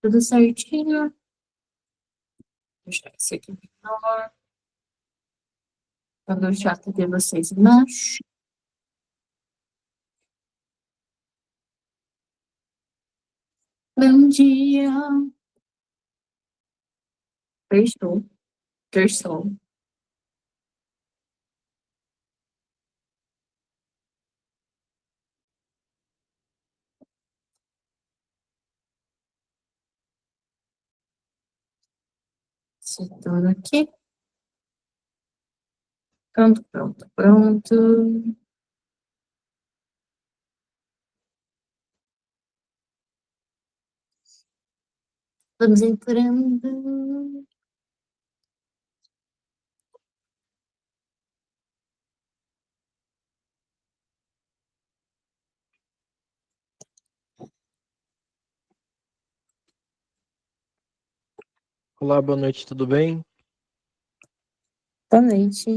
Tudo certinho. Vou deixar isso aqui menor. Vou deixar atender vocês embaixo. Bom dia. Terçou. Terçou. Isso tudo aqui. Pronto, pronto, pronto. Vamos entrando. Olá, boa noite, tudo bem? Boa noite.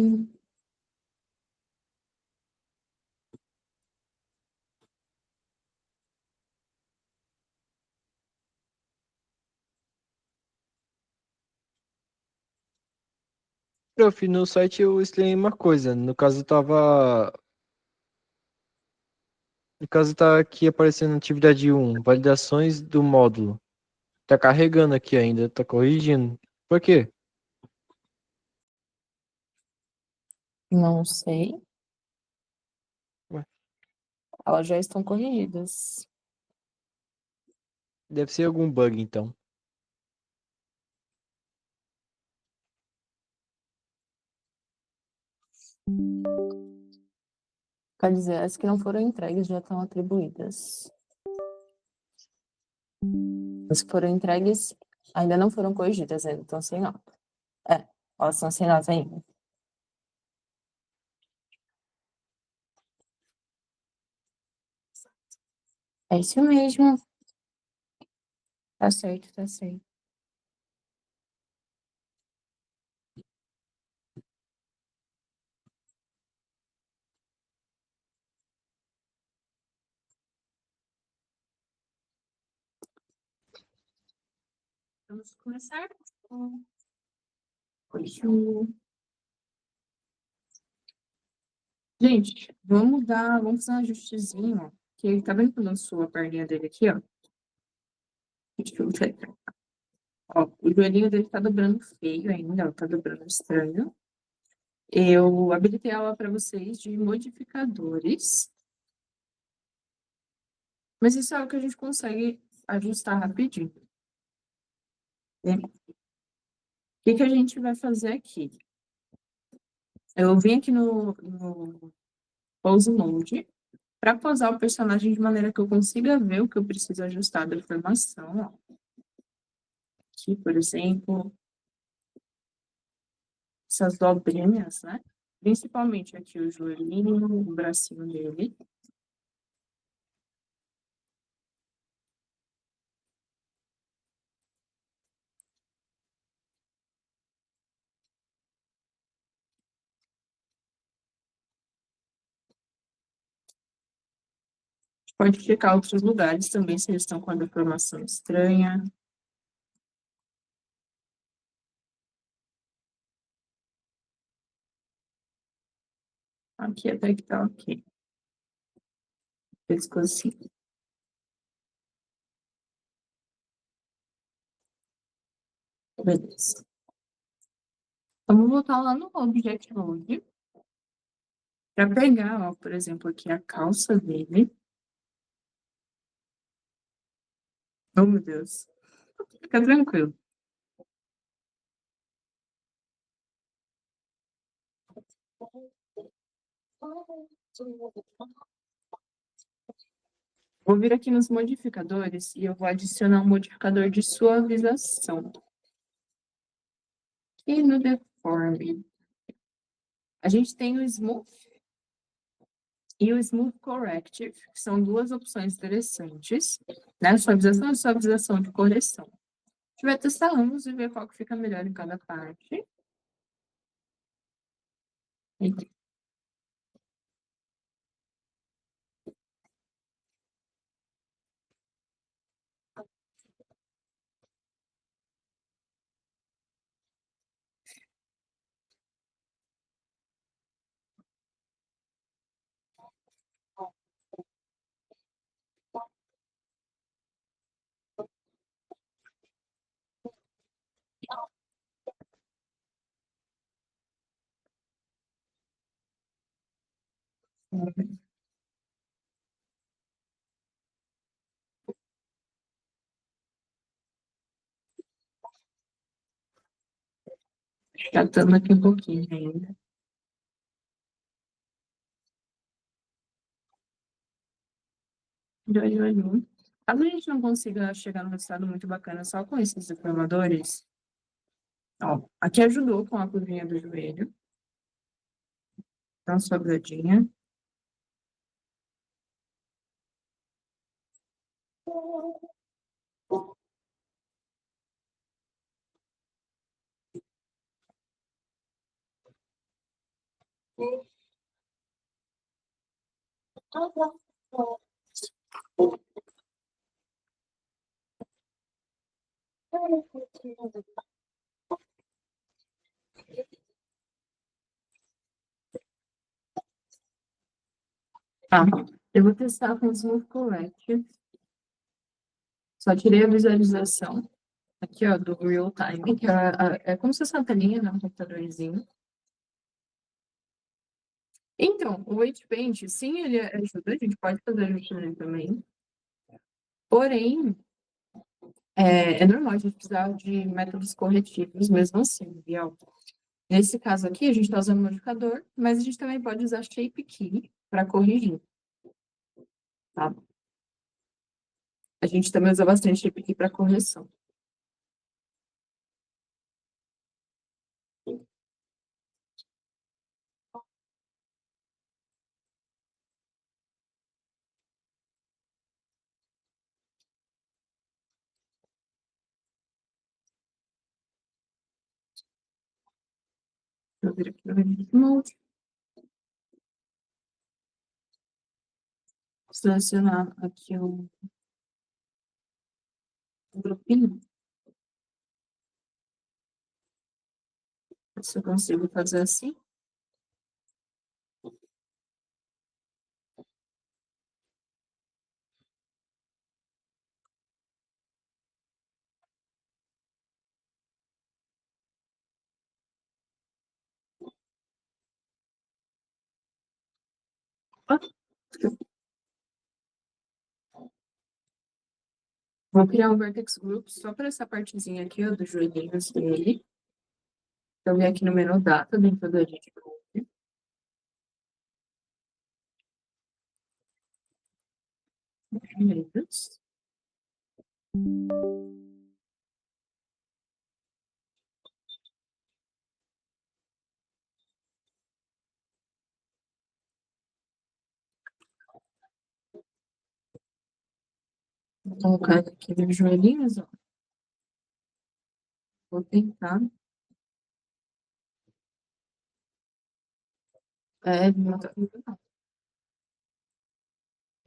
Prof, no site eu estranhei uma coisa. No caso tá aqui aparecendo atividade 1, validações do módulo. Tá carregando aqui ainda, tá corrigindo. Por quê? Não sei. Ué, Elas já estão corrigidas. deve ser algum bug então. Quer dizer, as que não foram entregues já estão atribuídas. As que foram entregues ainda não foram corrigidas, ainda estão sem nota. Elas estão sem nota ainda. É isso mesmo. Tá certo, tá certo. Vamos começar com o... Gente, vamos fazer um ajustezinho. Que tá vendo que lançou a perninha dele aqui, ó? Deixa eu ver. Ó, o joelhinho dele tá dobrando feio ainda, ó, tá dobrando estranho. Eu habilitei a aula para vocês de modificadores, mas isso é algo que a gente consegue ajustar rapidinho, né? O que que a gente vai fazer aqui? Eu vim aqui no Pose Mode para posar o personagem de maneira que eu consiga ver o que eu preciso ajustar da informação, ó. Aqui, por exemplo, essas dobrinhas, né? Principalmente aqui o joelhinho, o bracinho dele. Pode checar outros lugares também, se eles estão com a deformação estranha. Aqui até que tá ok. Pescocinho. Beleza. Vamos voltar lá no Object Mode para pegar, ó, por exemplo, aqui a calça dele. Oh, meu Deus. Fica tranquilo. Vou vir aqui nos modificadores e eu vou adicionar um modificador de suavização. E no Deform, a gente tem o Smooth e o Smooth Corrective, que são duas opções interessantes, né? Suavização e suavização de correção. A gente vai testar ambos e ver qual que fica melhor em cada parte. Tratando aqui um pouquinho ainda. De olho. Caso a gente não consiga chegar num resultado muito bacana só com esses deformadores, ó, aqui ajudou com a curvinha do joelho. Dá uma sobradinha. Tá. Eu vou testar com o Smooth Correct. Só tirei a visualização aqui, ó, do Real Time, que é como se fosse uma telinha, né, um computadorzinho. Então, o Weight Paint, sim, ele ajuda, a gente pode fazer ajustamento também. Porém, é normal a gente precisar de métodos corretivos mesmo assim, viu? Nesse caso aqui, a gente está usando modificador, mas a gente também pode usar Shape Key para corrigir, tá? A gente também usa bastante Shape Key para correção. Deixa eu vir aqui no Edit Mode. Selecionar aqui o grupinho. Se eu consigo fazer assim. Ó, vou criar um Vertex Group só para essa partezinha aqui, ó, dos joelhinhos dele. Então, vem aqui no menu Data, dentro do Edit Group. Joelhos. Vou colocar aqui os joelhinhos, ó. Vou tentar. Não tá indo, não.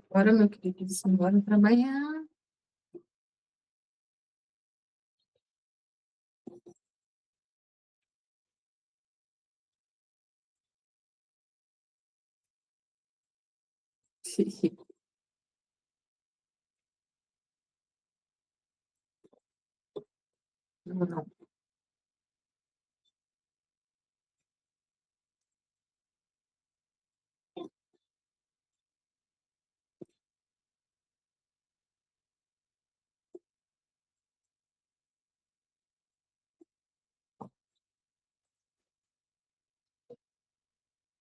Bora, meu querido, bora trabalhar. Não, não.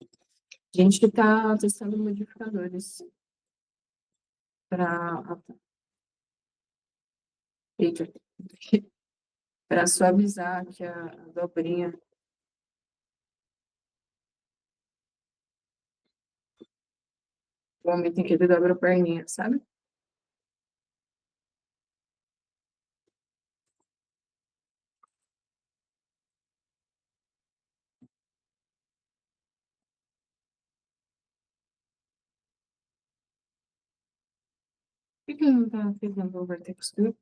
A gente está testando modificadores para para suavizar aqui a dobrinha. O momento em que ele dobra a perninha, sabe? Por que ele não tá pegando o Vertex Group?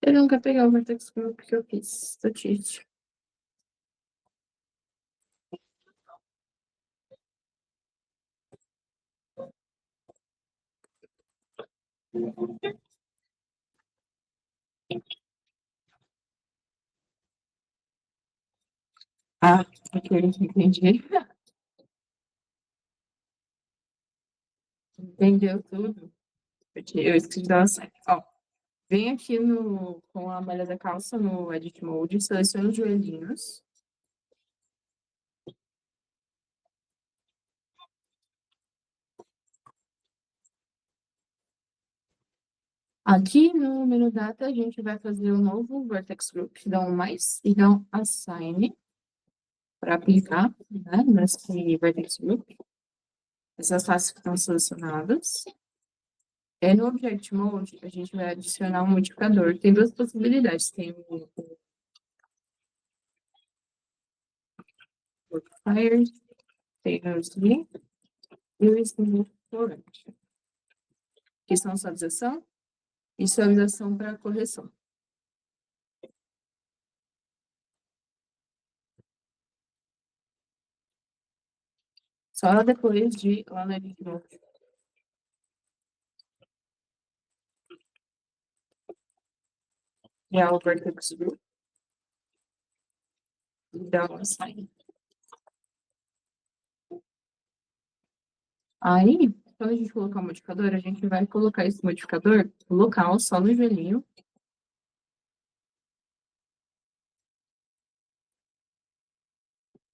Ele não quer pegar o Vertex Group que eu fiz, do Tite. Ah, Ok, entendi. Entendeu tudo? Porque eu esqueci de dar uma sec. Ó, vem aqui com a malha da calça no Edit Mode, seleciona os joelhinhos. Aqui no menu Data, a gente vai fazer o novo Vertex Group, dá um mais e dá um Assign para aplicar, né, nesse Vertex Group. Essas classes que estão selecionadas. É no Object Mode, a gente vai adicionar um modificador. Tem duas possibilidades. Tem o Modifier, tem o Smooth e o Smooth Correct, que são suavização e suavização para correção. Só depois de lá no Edit Mode. Já o Vertex Group. E dá um Assign. Aí, quando a gente colocar o modificador, a gente vai colocar esse modificador local, só no joelhinho.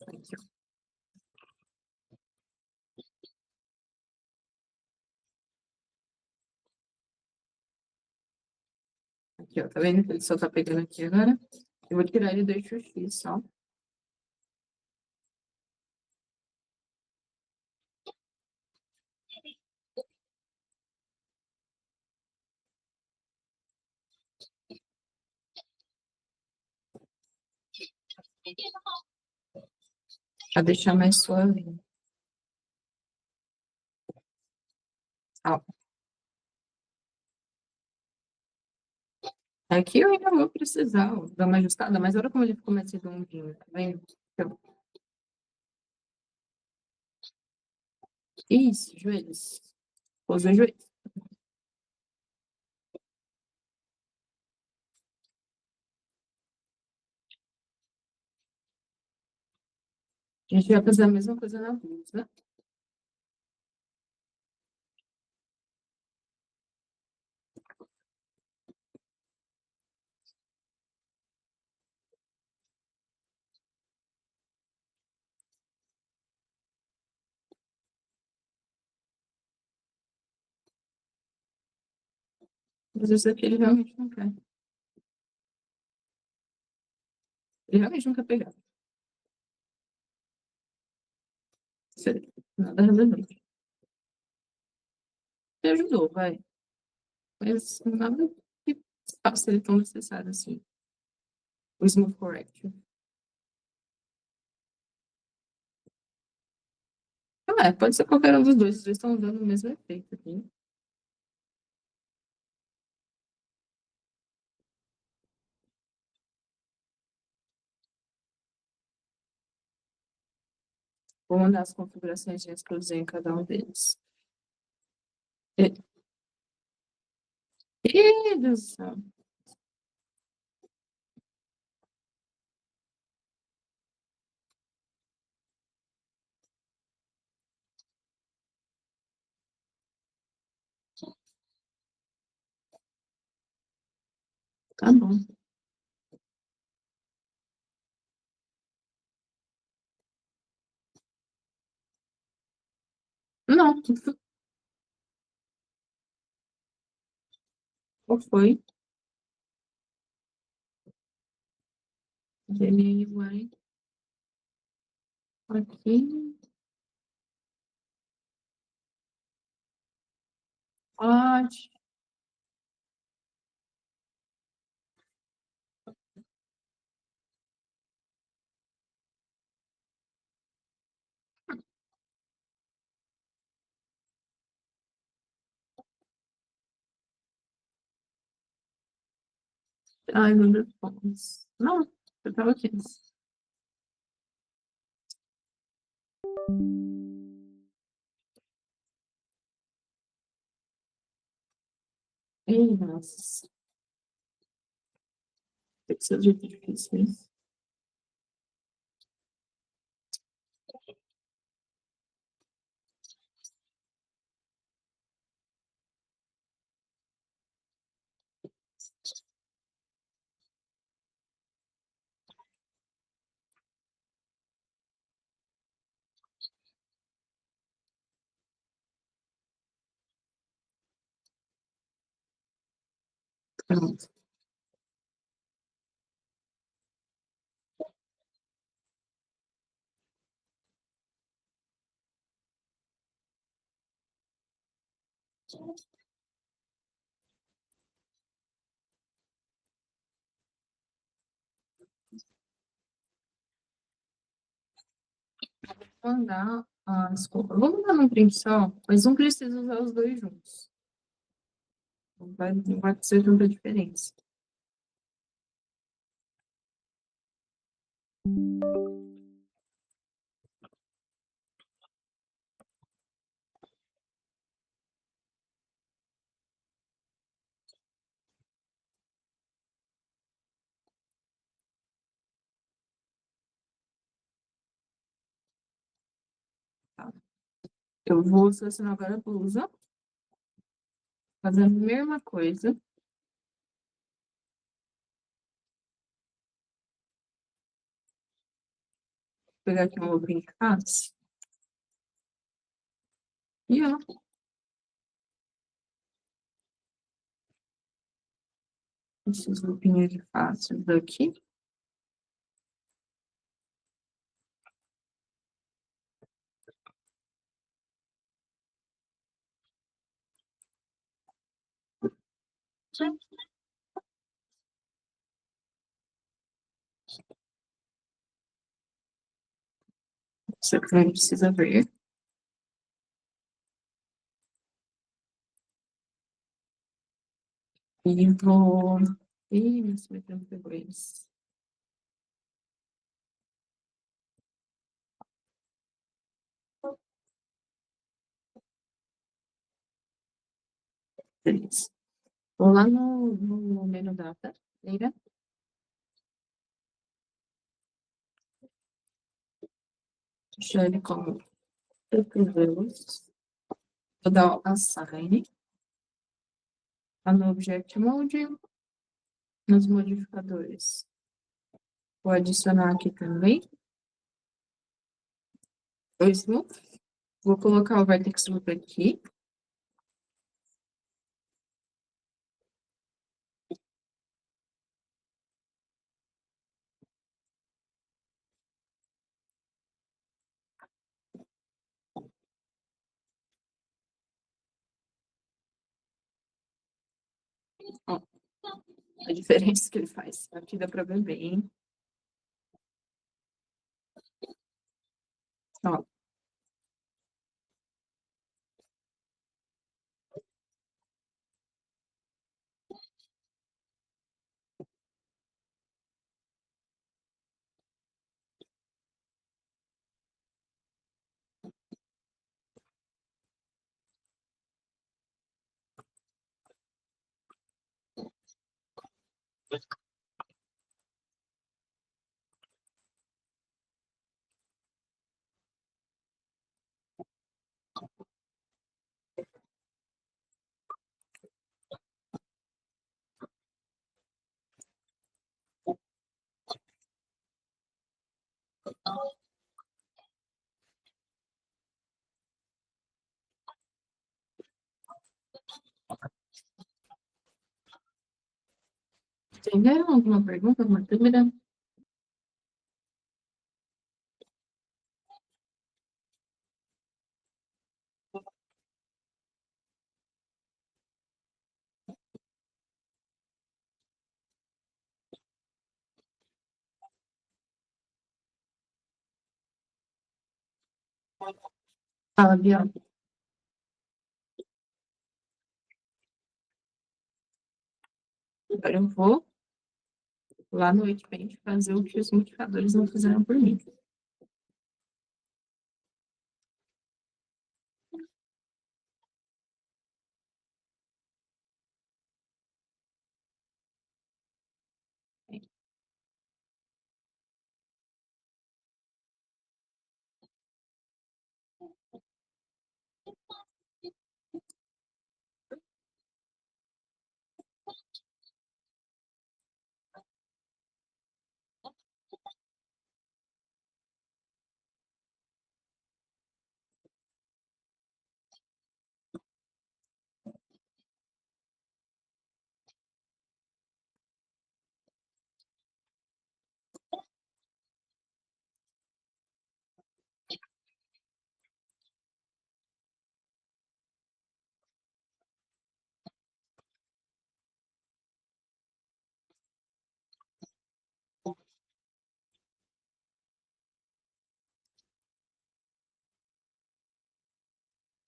Aqui, ó. Aqui, ó. Tá vendo que ele só tá pegando aqui agora? Eu vou tirar ele do eixo X só. Pra deixar mais suave. Ó. Aqui eu ainda vou precisar ó, dar uma ajustada, mas olha como ele ficou mais redondinho, tá vendo? Então, isso, joelhos. Pôs os joelhos. A gente vai fazer a mesma coisa na blusa. Mas isso aqui ele realmente não quer. Ele realmente não quer pegar. Sério, nada relevante. Ele ajudou, vai. Mas nada que faça ele tão necessário assim. O Smooth Correction. Ah, pode ser qualquer um dos dois. Os dois estão dando o mesmo efeito aqui. Vou mandar as configurações que eu usei em cada um deles. E- Ih, Deus do céu. Tá bom. Não, qual foi? Ele vai aqui. Pode. Ai, meu Deus. Não, eu tava aqui. Ei, nossa. Tem que ser do jeito difícil, hein? Pronto. Mandar as cores. Vou mandar uma impressão, só, mas não precisa usar os dois juntos. Não vai ser tanta diferença. Tá? Eu vou selecionar agora a blusa, fazendo a mesma coisa. Vou pegar aqui uma roupinha de face. E ó, essas roupinhas de face daqui. Você também precisa ver. E vou. Ih, meu cimento não pegou eles. Beleza. Vou lá no menu data, lembra? Deixar ele como cotovelos. Vou dar o assign. Tá no Object Mode, nos modificadores. Vou adicionar aqui também. O Smooth. Vou colocar o Vertex Loop aqui. Ó, a diferença que ele faz. Aqui dá pra ver bem. Ó, entenderam alguma pergunta, alguma dúvida? Fala, Bianca. Agora eu vou lá no Paint fazer o que os modificadores não fizeram por mim.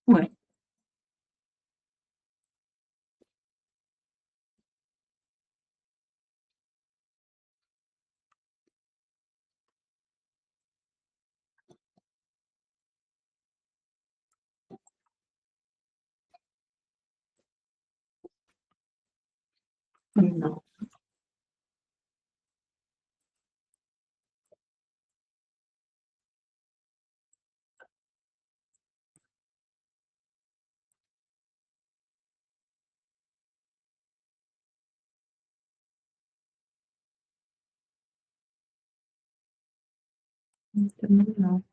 Ué, não. Também não.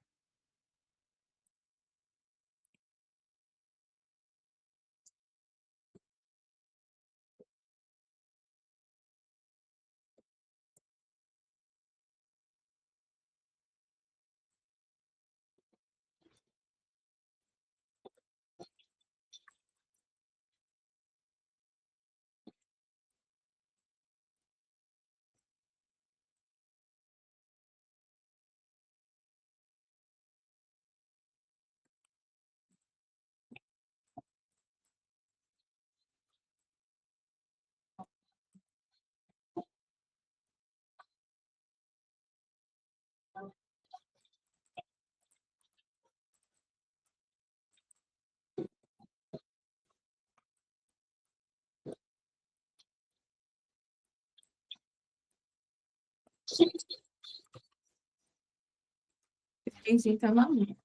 Fiquei tá maluco.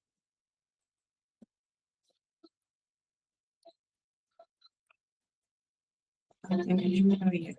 Tem que diminuir.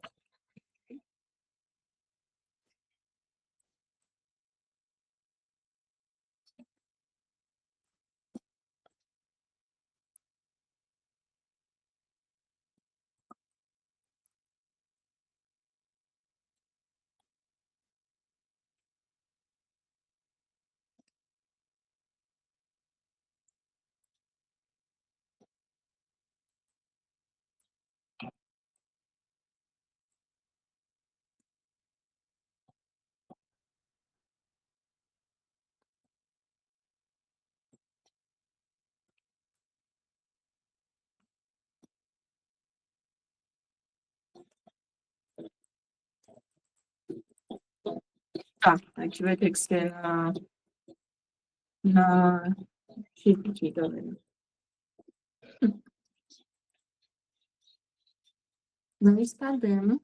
Tá, aqui vai ter que ser na chip aqui, galera. Não está dando.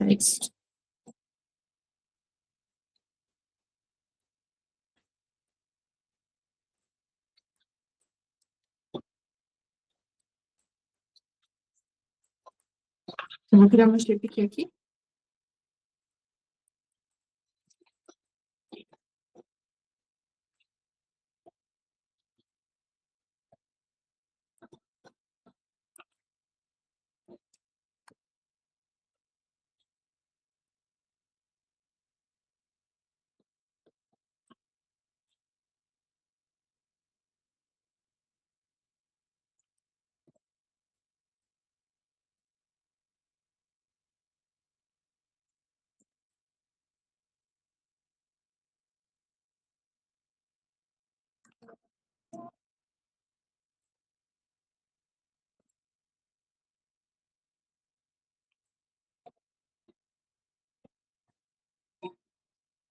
É isso. Eu vou criar uma shape aqui.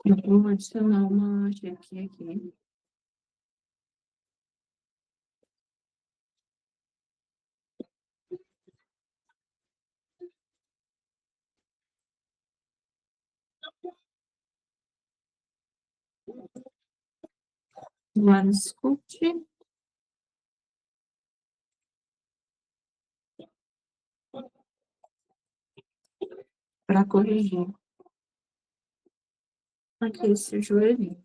Eu vou adicionar uma shape aqui. lá no Sculpt. Para corrigir aqui esse joelhinho.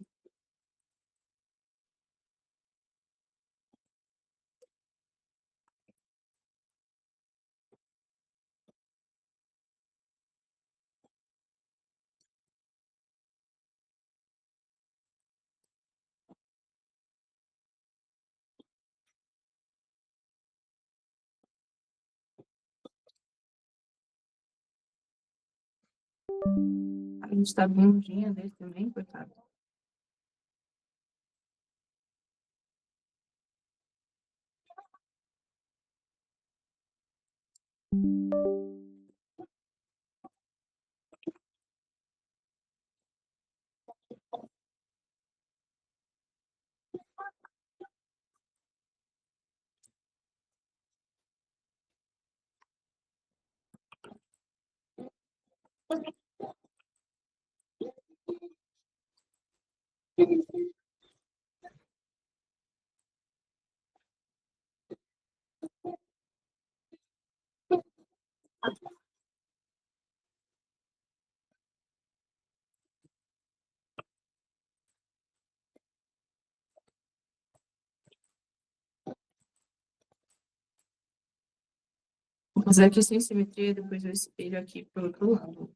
A gente tá bundinha dele também, coitado. Vou fazer aqui sem simetria, depois eu espelho aqui pro outro lado.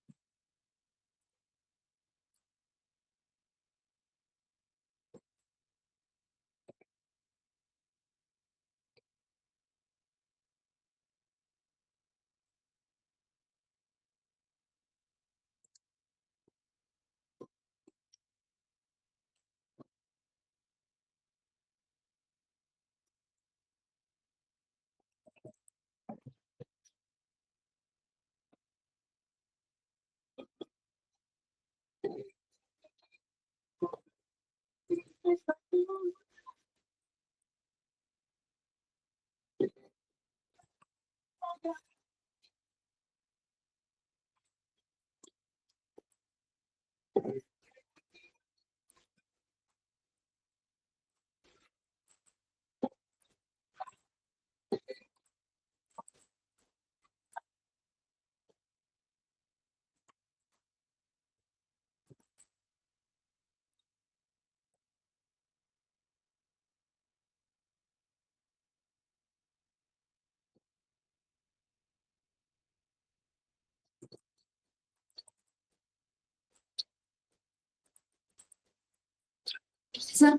Precisa.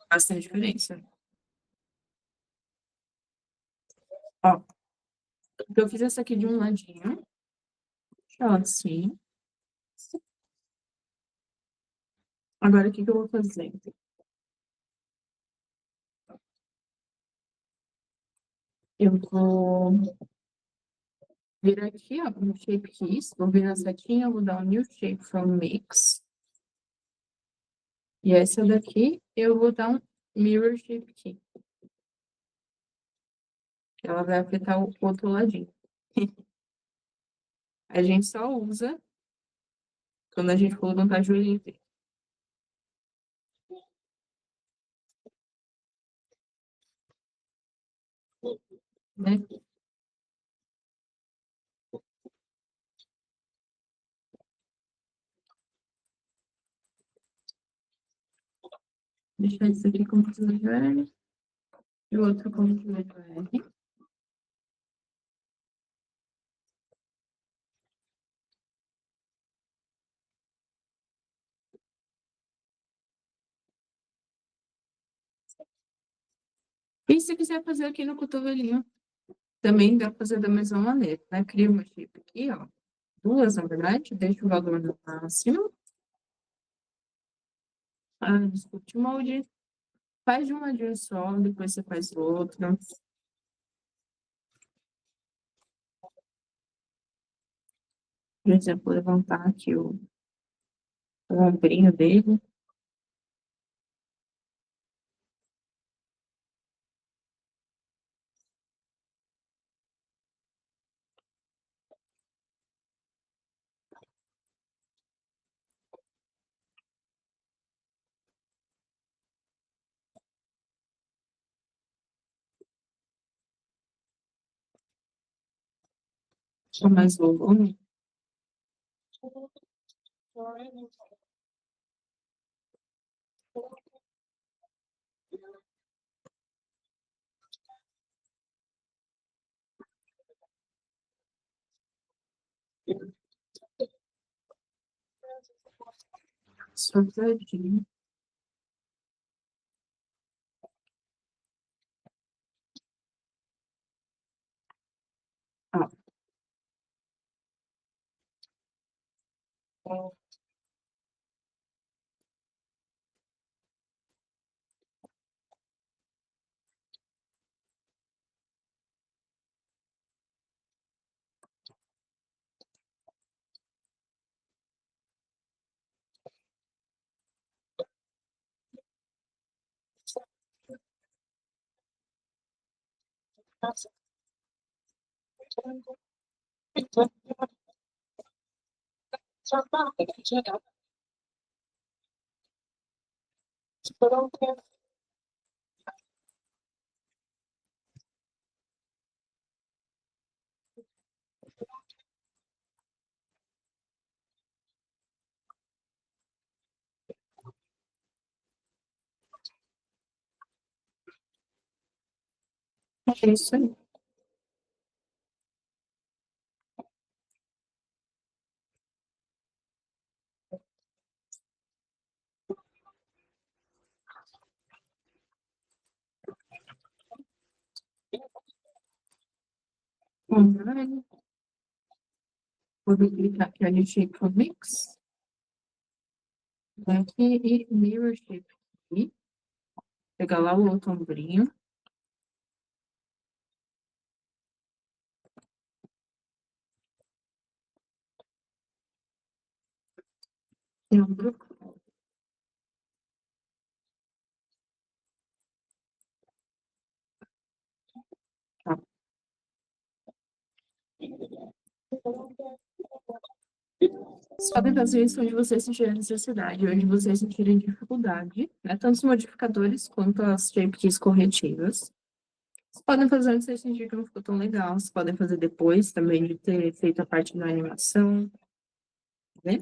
Bastante diferença. Ó, eu fiz essa aqui de um ladinho. Deixa ela assim. Agora, o que que eu vou fazer? Eu vou vir aqui, ó, no Shape Keys, vou vir na setinha, vou dar um New Shape from Mix. E essa daqui, eu vou dar um Mirror Shape Key. Ela vai afetar o outro ladinho. A gente só usa quando a gente for levantar joelho inteiro. Né? Deixar isso aqui como joelho R e o outro como joelho R. E se quiser fazer aqui no cotovelinho, também dá para fazer da mesma maneira, né? Cria uma shape aqui, ó. Duas, na verdade. Deixa o valor no máximo. Discute molde. Faz de um ladinho só, depois você faz o outro. Por exemplo, levantar aqui o ombrinho dele. Com mais volume. Sortadinho. Ó. É isso aí. Online. Vou clicar aqui no Shape for Mix. Aqui e Mirror Shape aqui. Pegar lá o outro ombrinho. E ombro. Tá. Vocês podem fazer isso onde vocês sentirem necessidade, onde vocês sentirem dificuldade, né? Tanto os modificadores quanto as shape keys corretivas. Vocês podem fazer onde vocês sentirem que não ficou tão legal. Vocês podem fazer depois também de ter feito a parte da animação. Né?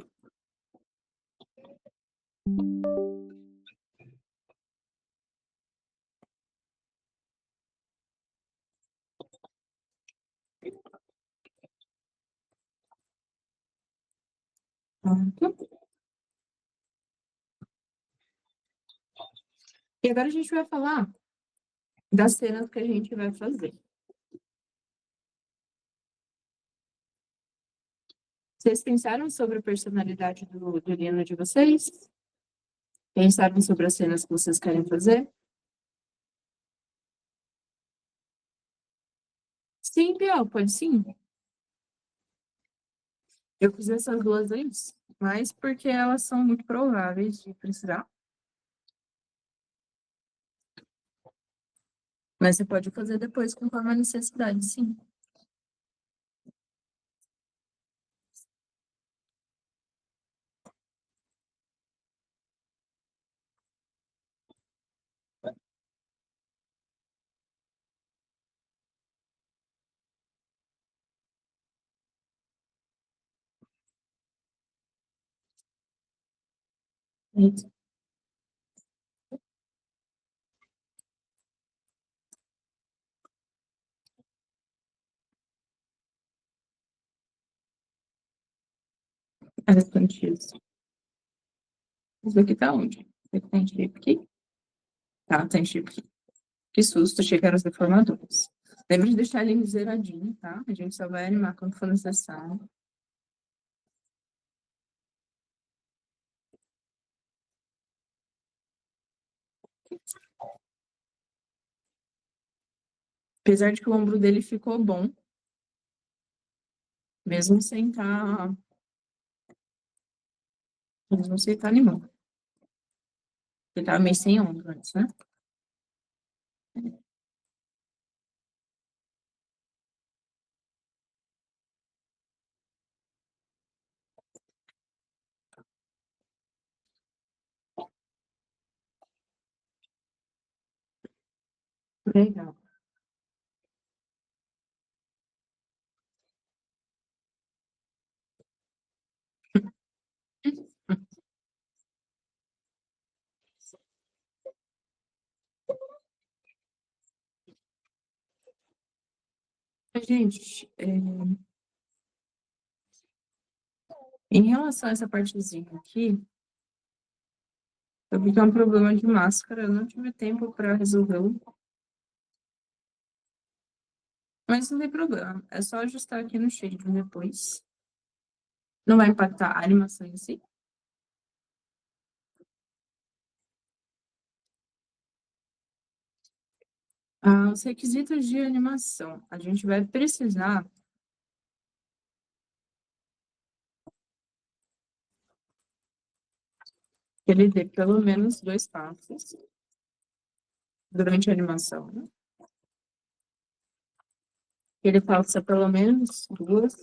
Pronto. E agora a gente vai falar das cenas que a gente vai fazer. Vocês pensaram sobre a personalidade do Lino de vocês? Pensaram sobre as cenas que vocês querem fazer? Sim, Biel, pode sim. Eu fiz essas duas aí, mas porque elas são muito prováveis de precisar. Mas você pode fazer depois conforme a necessidade, sim. Isso. É, tem X. Isso aqui tá onde? Tem chip aqui? Tá, tem chip aqui. Que susto, achei que eram os deformadores. Lembra de deixar ele zeradinho, tá? A gente só vai animar quando for necessário. Apesar de que o ombro dele ficou bom, mesmo sem estar. Mesmo sem estar animando. Ele tava meio sem ombro antes, né? Legal. Gente, em relação a essa partezinha aqui, eu vi que é um problema de máscara, eu não tive tempo para resolvê-lo. Mas não tem problema, é só ajustar aqui no shade depois. Não vai impactar a animação em si. Ah, os requisitos de animação. A gente vai precisar que ele dê pelo menos 2 passos durante a animação, né? Que ele faça pelo menos 2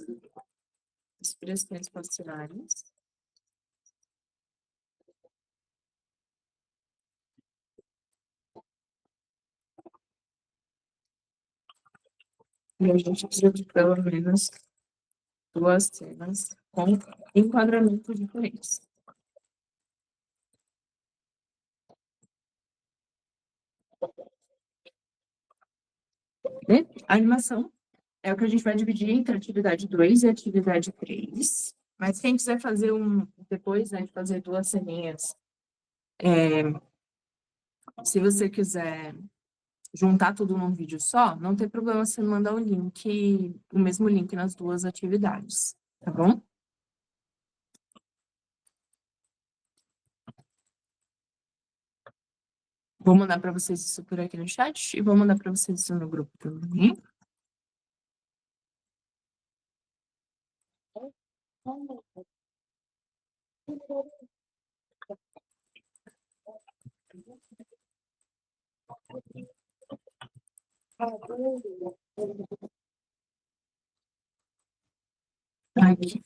expressões faciais. E a gente precisa de pelo menos 2 cenas com enquadramentos diferentes. Né? A animação é o que a gente vai dividir entre atividade 2 e atividade 3. Mas quem quiser fazer depois, né, de fazer 2 ceninhas, se você quiser juntar tudo num vídeo só, não tem problema você mandar o mesmo link nas 2 atividades, tá bom? Vou mandar para vocês isso por aqui no chat e vou mandar para vocês isso no grupo também. Aqui.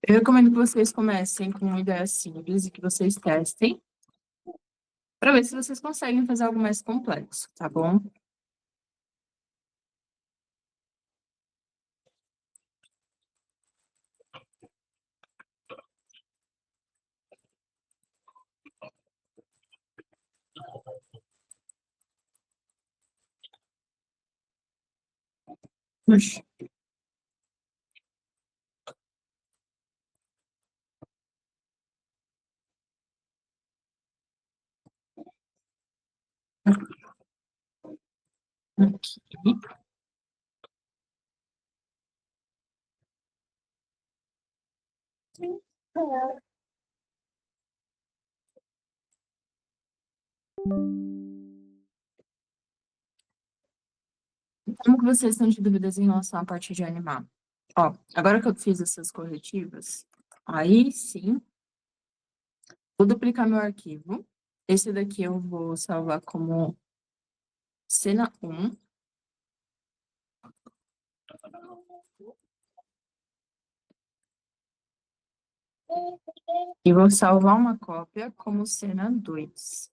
Eu recomendo que vocês comecem com uma ideia simples e que vocês testem para ver se vocês conseguem fazer algo mais complexo, tá bom? Puxa. Aqui. Como que vocês estão de dúvidas em relação à parte de animar? Ó, agora que eu fiz essas corretivas, aí sim, vou duplicar meu arquivo. Esse daqui eu vou salvar como cena 1. E vou salvar uma cópia como cena 2.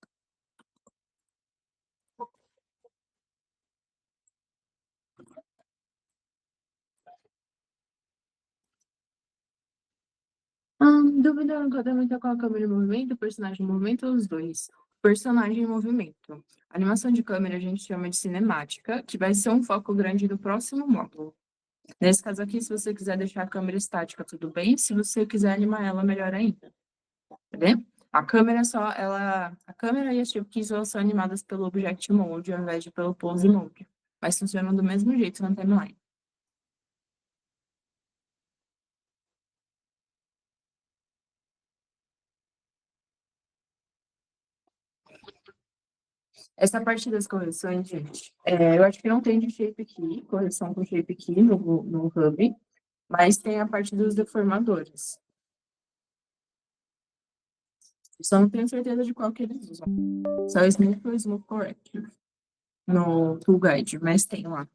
Dúvida no enquadramento com a câmera em movimento, personagem em movimento ou os dois? Personagem em movimento. A animação de câmera a gente chama de cinemática, que vai ser um foco grande do próximo módulo. Nesse caso aqui, se você quiser deixar a câmera estática, tudo bem. Se você quiser animar ela, melhor ainda. Tá vendo? A câmera só, a câmera e a chipkeys são animadas pelo Object Mode ao invés de pelo Pose Mode. Mas funcionam do mesmo jeito na timeline. Essa parte das correções, gente, eu acho que não tem de shape key, correção com shape key no Hub, mas tem a parte dos deformadores. Só não tenho certeza de qual que eles usam. Só o Smooth ou Smooth Corrective no Tool Guide, mas tem lá.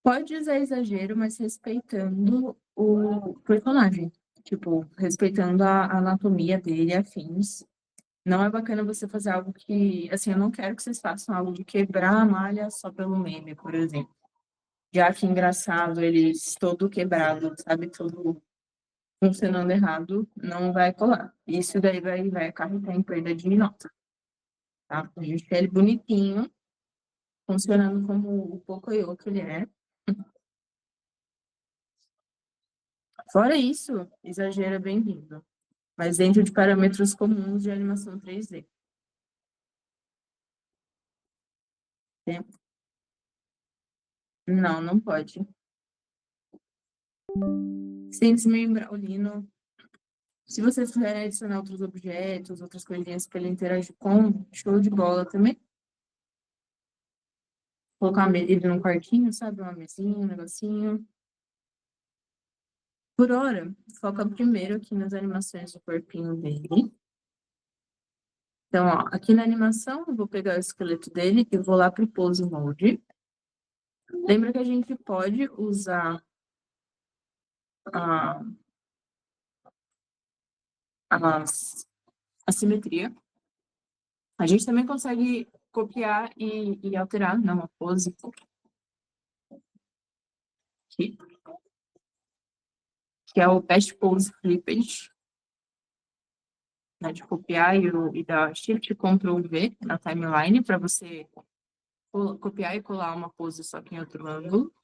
Pode usar exagero, mas respeitando o personagem. Tipo, respeitando a anatomia dele, afins. Não é bacana você fazer algo que... Assim, eu não quero que vocês façam algo de quebrar a malha só pelo meme, por exemplo. Já que engraçado, eles todo quebrado, sabe? Tudo funcionando errado, não vai colar. Isso daí vai acarretar em perda de nota, tá? A gente quer ele bonitinho, funcionando como o Pocoyo que ele é. Fora isso, exagero é bem-vindo, mas dentro de parâmetros comuns de animação 3D. Né? Não, não pode. Sem desmembrar o Lino. Se vocês quiserem adicionar outros objetos, outras coisinhas para ele interagir com, show de bola também. Colocar ele num quartinho, sabe? Uma mesinha, um negocinho. Por hora, foca primeiro aqui nas animações do corpinho dele. Então, ó, aqui na animação, eu vou pegar o esqueleto dele e vou lá para o Pose Mode. Lembra que a gente pode usar a, a simetria. A gente também consegue copiar e alterar, não, a pose aqui, que é o Best Pose Flipped, né, de copiar e dar Shift Ctrl V na timeline para você copiar e colar uma pose só que em outro ângulo.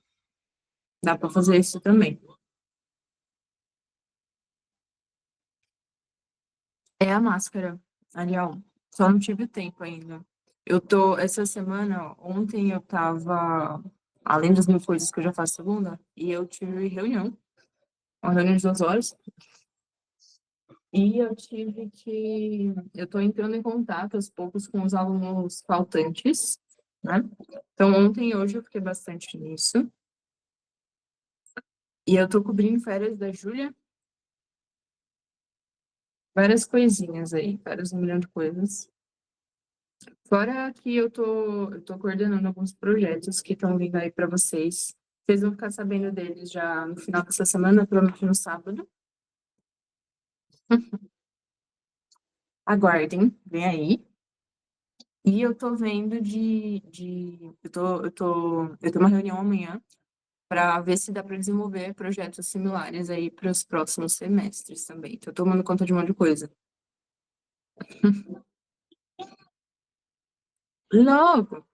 Dá para fazer isso também. É a máscara, Arial. Só não tive tempo ainda. Essa semana, ontem eu tava, além das mil coisas que eu já faço segunda, e eu tive reunião, uma reunião de 2 horas, e eu tô entrando em contato aos poucos com os alunos faltantes, né? Então, ontem e hoje eu fiquei bastante nisso. E eu tô cobrindo férias da Júlia, várias coisinhas aí, vários um milhão de coisas. Fora que eu tô coordenando alguns projetos que estão vindo aí para vocês. Vocês vão ficar sabendo deles já no final dessa semana, provavelmente no sábado. Aguardem, vem aí. E eu tô vendo eu tenho uma reunião amanhã para ver se dá para desenvolver projetos similares aí para os próximos semestres também. Tô tomando conta de um monte de coisa. Logo,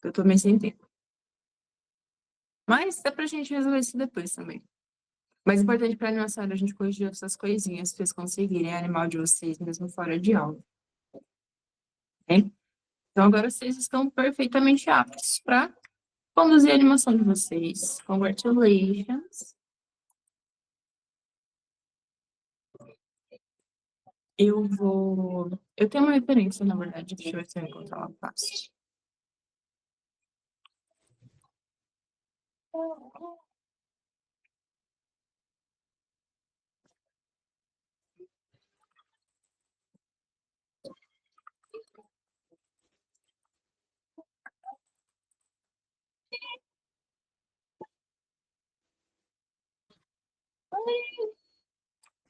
eu tô meio sem tempo. Mas dá pra gente resolver isso depois também. Mas o importante para aniversário é a gente corrigir essas coisinhas para vocês conseguirem animar o de vocês mesmo fora de aula. Ok? Então agora vocês estão perfeitamente aptos para conduzir a animação de vocês. Congratulations! Eu tenho uma referência, na verdade, deixa eu ver se eu encontrar uma fácil.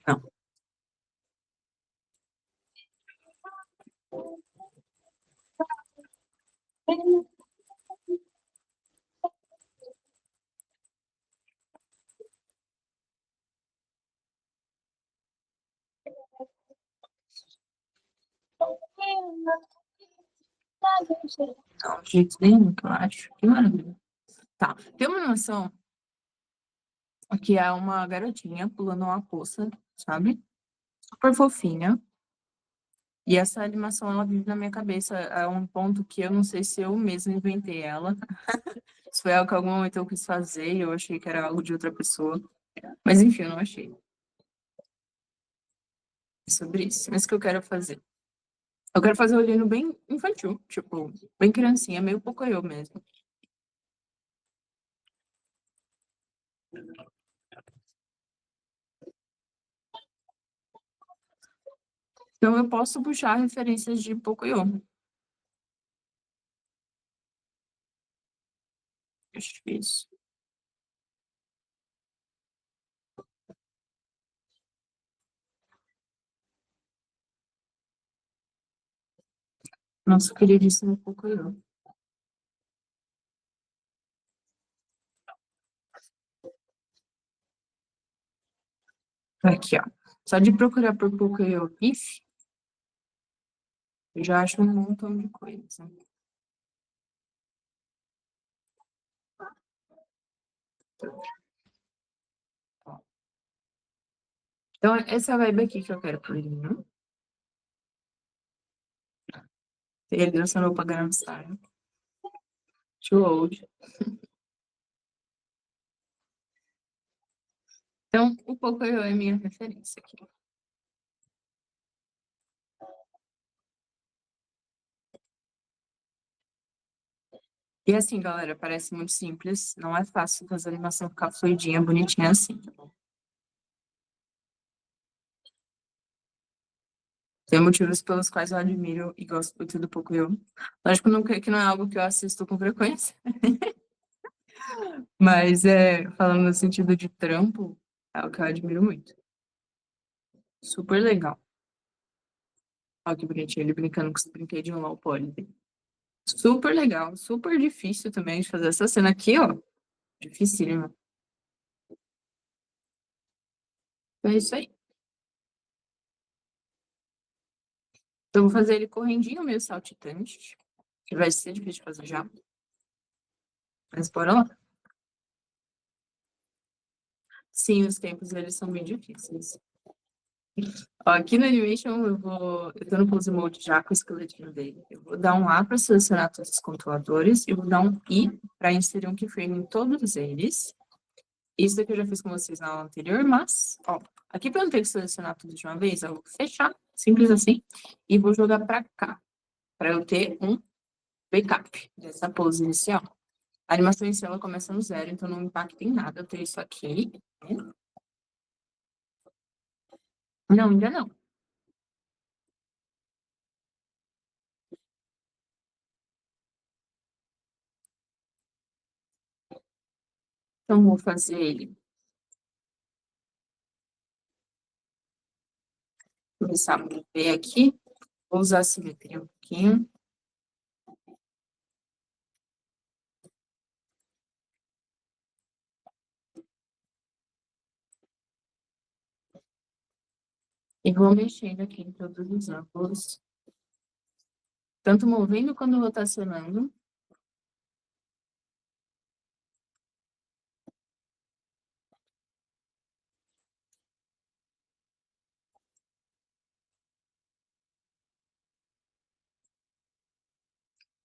Não. Não, de jeito nenhum, que eu acho. Que maravilha. Tá. Tem uma noção que é uma garotinha pulando uma poça, sabe? Super fofinha. E essa animação, ela vive na minha cabeça a um ponto que eu não sei se eu mesma inventei ela. Se foi algo que em algum momento eu quis fazer e eu achei que era algo de outra pessoa. Mas enfim, eu não achei. É sobre isso. É isso que eu quero fazer. Eu quero fazer olhando bem infantil, tipo, bem criancinha, meio pouco eu mesmo. Então eu posso puxar referências de Pocoyo. Acho isso. Nosso queridíssimo Pocoyo. Aqui, ó. Só de procurar por Pocoyo GIF, eu já acho um montão de coisa. Então, essa vibe aqui que eu quero pro Linho. Ele dançando pra Gangnam Style. Too old. Então, o Pocoyo é minha referência aqui. E assim, galera, parece muito simples. Não é fácil fazer a animação ficar fluidinha, bonitinha assim, tá bom? Tem motivos pelos quais eu admiro e gosto muito do Pocoyo. Lógico que não é algo que eu assisto com frequência, mas falando no sentido de trampo, é o que eu admiro muito. Super legal. Olha que bonitinho, ele brincando com esse brinquedinho lá, o Polly. Super legal, super difícil também de fazer essa cena aqui, ó. Dificílima. Então é isso aí. Então, eu vou fazer ele correndinho, meio saltitante, que vai ser difícil de fazer já. Mas bora lá. Sim, os tempos, eles são bem difíceis. Ó, aqui no Animation, eu tô no pose mode já com o esqueletinho dele. Eu vou dar um A para selecionar todos os controladores e vou dar um I para inserir um keyframe em todos eles. Isso daqui eu já fiz com vocês na aula anterior, mas, ó, aqui para eu não ter que selecionar tudo de uma vez, eu vou fechar, simples assim, e vou jogar para cá, para eu ter um backup dessa pose inicial. A animação inicial ela começa no zero, então não impacta em nada eu ter isso aqui, né? Não, ainda não. Então, vou fazer ele começar a mover aqui. Vou usar a simetria um pouquinho. E vou mexendo aqui em todos os ângulos. Tanto movendo quanto rotacionando.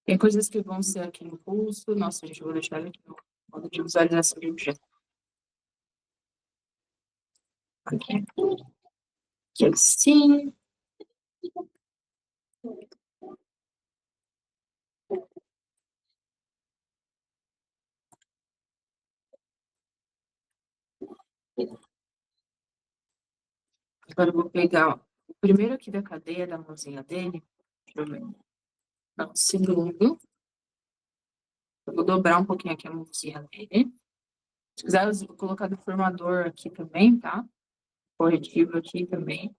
Tem coisas que vão ser aqui no pulso. Nossa, gente, eu vou deixar ele aqui no modo de visualização de objeto. Aqui. Aqui assim. Agora eu vou pegar ó, o primeiro aqui da cadeia da mãozinha dele. Deixa eu ver. Não, o segundo. Eu vou dobrar um pouquinho aqui a mãozinha dele. Se quiser, eu vou colocar deformador aqui também, tá? Corretivo aqui também.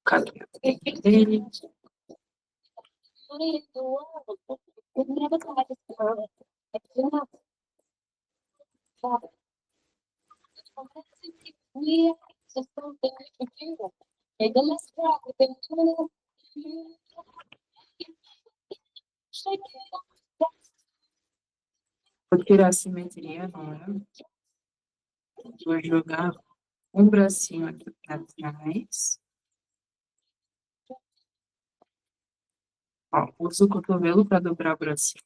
Cadê a cadeia dele? Vou tirar a simetria agora. Vou jogar um bracinho aqui para trás. Ó, uso o cotovelo para dobrar o bracinho.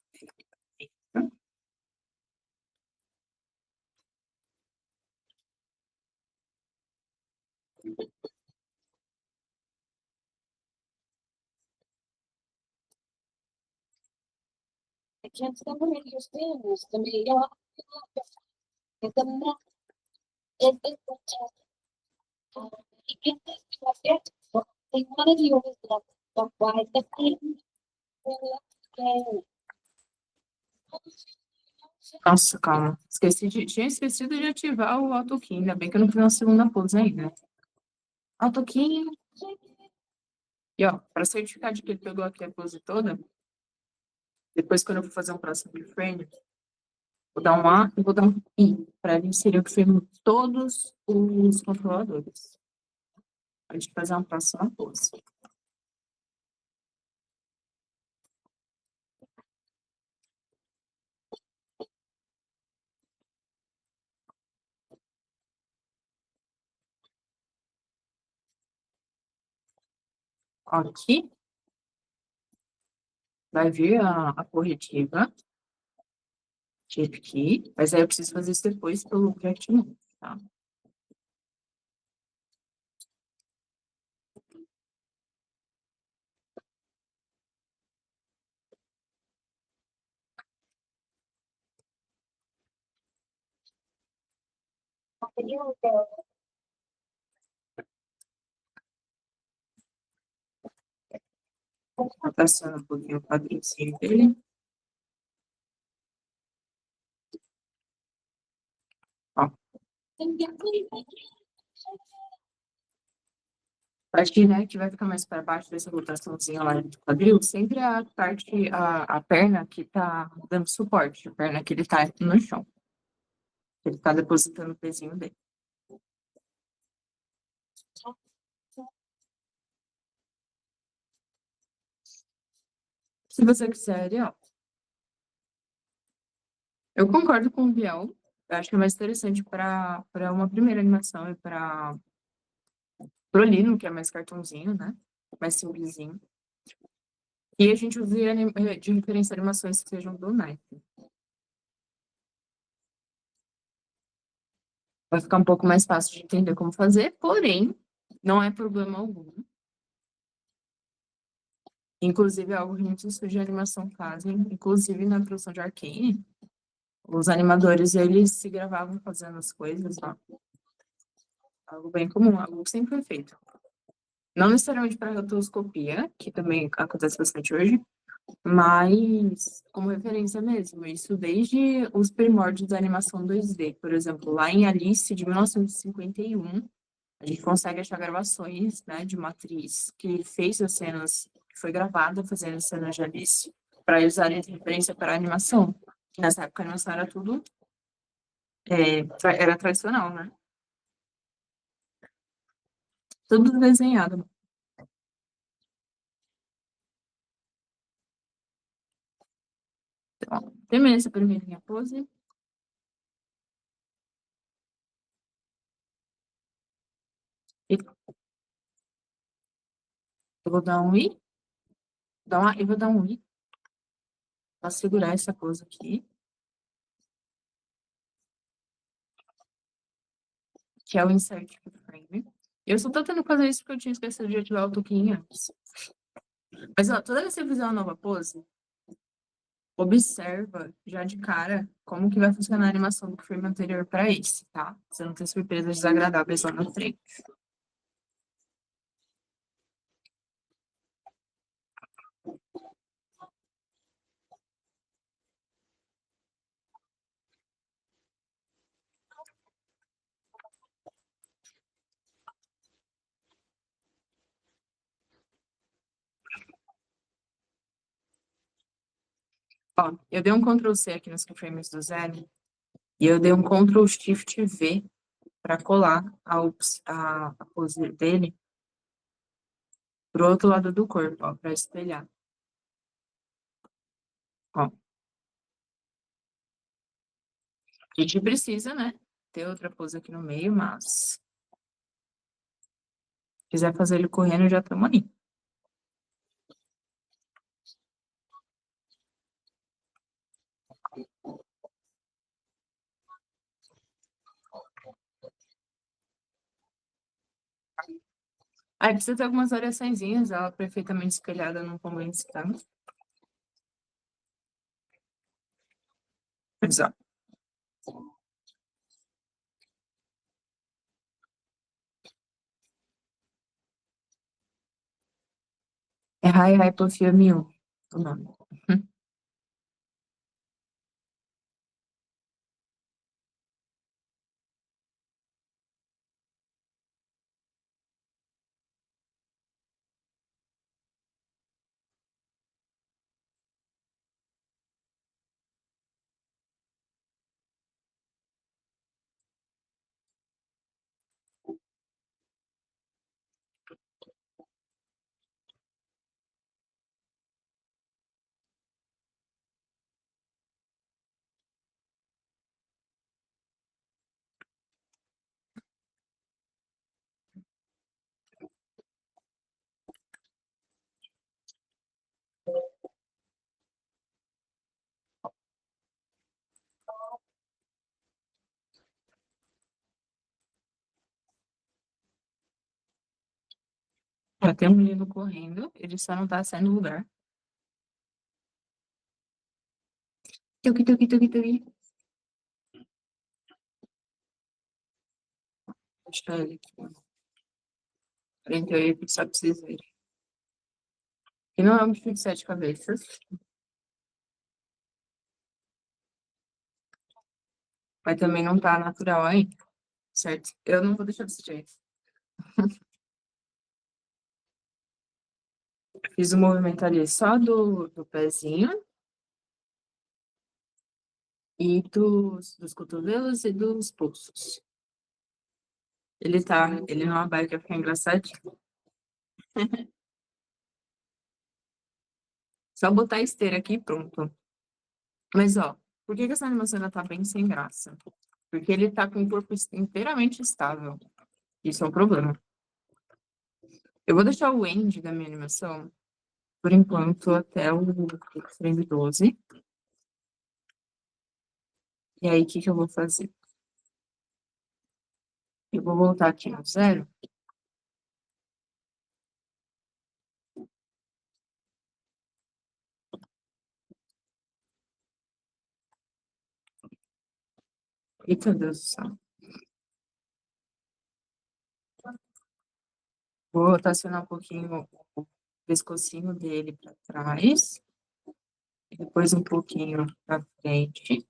Nossa, calma. Tinha esquecido de ativar o AutoKey. Ainda bem que eu não fiz uma segunda pose ainda. AutoKey. E ó, para certificar de que ele pegou aqui a pose toda, depois quando eu for fazer um próximo frame, vou dar um A e vou dar um I, para ele inserir o frame em todos os controladores. A gente fazer uma próxima pose. Aqui vai vir a corretiva, Shape Key, mas aí eu preciso fazer isso depois pelo React Mode, tá? Vou passando um pouquinho o quadrinho dele. Ó. A parte, né, que vai ficar mais para baixo dessa rotaçãozinha lá do quadril, sempre a parte, a perna que tá dando suporte, a perna que ele tá no chão. Ele tá depositando o pezinho dele. Se você quiser, ó. Eu concordo com o Biel. Eu acho que é mais interessante para uma primeira animação e para pro Lino, que é mais cartãozinho, né? Mais simplesinho. E a gente usa de referência animações que sejam do naipe. Vai ficar um pouco mais fácil de entender como fazer, porém, não é problema algum. Inclusive, é algo que muitos estúdios de animação fazem, inclusive na produção de Arcane. Os animadores, eles se gravavam fazendo as coisas, ó. Algo bem comum, algo que sempre foi feito. Não necessariamente para rotoscopia, que também acontece bastante hoje, mas como referência mesmo. Isso desde os primórdios da animação 2D. Por exemplo, lá em Alice, de 1951, a gente consegue achar gravações, né, de uma atriz que fez as cenas, que foi gravada fazendo as cenas de Alice, para usarem de referência para a animação. Nessa época, a animação era tudo, era tradicional, né? Tudo desenhado. Então, ó, terminei essa primeirinha pose. E eu vou dar um i, eu vou dar um i para segurar essa pose aqui, que é o insert frame. Eu só tô tentando fazer isso porque eu tinha esquecido de ativar o toquinho antes. Mas, ó, toda vez que você fizer uma nova pose, observa já de cara como que vai funcionar a animação do frame anterior para esse, tá? Você não tem surpresas desagradáveis lá na frente. Ó, eu dei um Ctrl C aqui nos keyframes do Zen e eu dei um Ctrl Shift V para colar a pose dele pro outro lado do corpo, ó, para espelhar. Ó, a gente precisa, né, ter outra pose aqui no meio, mas se quiser fazer ele correndo, já estamos aí. Aí precisa ter algumas variaçõezinhas, ela perfeitamente espelhada não convence tanto. Exato. É High Hypofia Mil, o nome. Já tem um menino correndo, ele só não tá saindo do lugar. Tuki, tuki, tuki, tuki. Deixa ele aqui. Frente a ele, só pra vocês verem. E não é um bicho de sete cabeças, mas também não tá natural aí, certo? Eu não vou deixar desse jeito. Fiz o movimento ali só do pezinho e dos cotovelos e dos pulsos. Ele não vai que ficar engraçadinho. Só botar a esteira aqui e pronto. Mas, ó, por que que essa animação ainda tá bem sem graça? Porque ele tá com o corpo inteiramente estável. Isso é um problema. Eu vou deixar o end da minha animação, por enquanto, até o frame 12. E aí, o que que eu vou fazer? Eu vou voltar aqui no 0. Eita, Deus do céu. Vou rotacionar um pouquinho o pescocinho dele para trás. E depois um pouquinho para frente.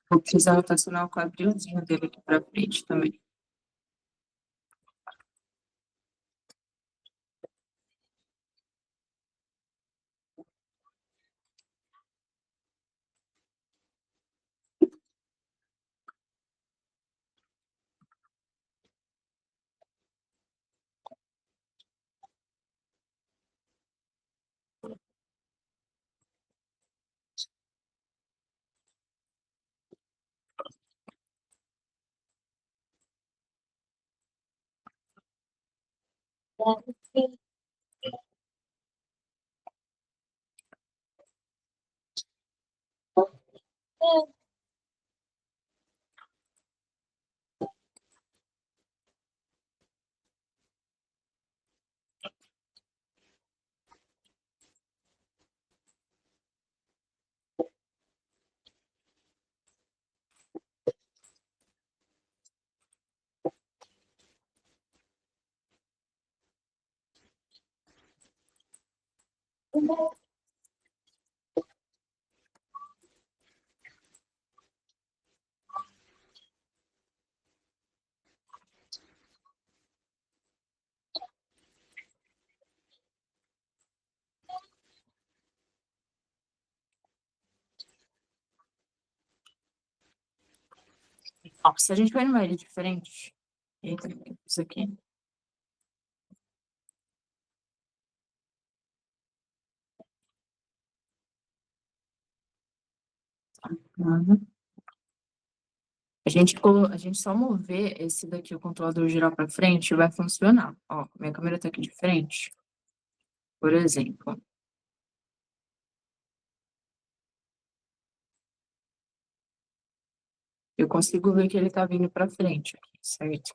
Vou precisar rotacionar o quadrilzinho dele aqui para frente também. Ó, se a gente vai numa ilha diferente. Eita, isso aqui. Nada. A gente só mover esse daqui, o controlador geral para frente, vai funcionar. Ó, minha câmera tá aqui de frente. Por exemplo. Eu consigo ver que ele tá vindo para frente aqui, certo?